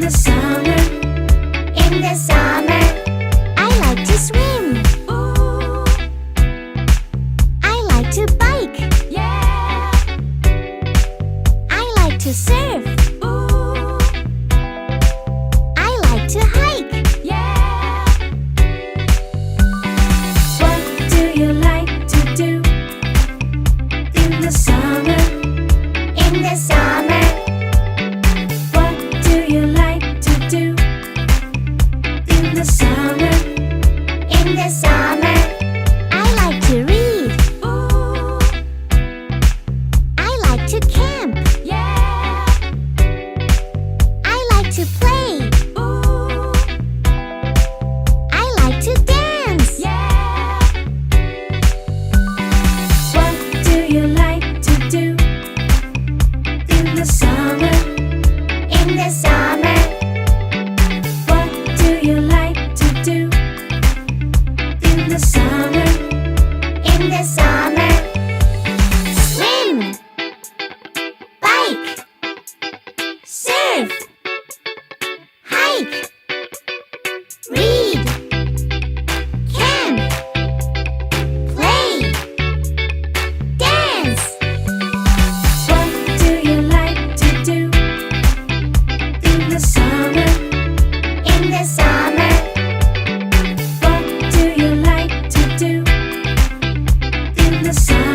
the summer. In the summer, I like to swim. Ooh, I like to bike. yeah. I like to surf. Ooh, I like to hike. yeah. What do you like to do in the summer? In the summer, What do you like to do in the summer? in the summer, I like to read. Ooh, I like to camp. yeah. I like to play. Ooh, I like to dance. yeah. What do you like to do in the summer? In the summer, What do you like to do in the summer? in the summer, swim, bike, surf, hike, read, camp, play, dance. What do you like to do in the summer? In the summer, What do you like to do in the summer?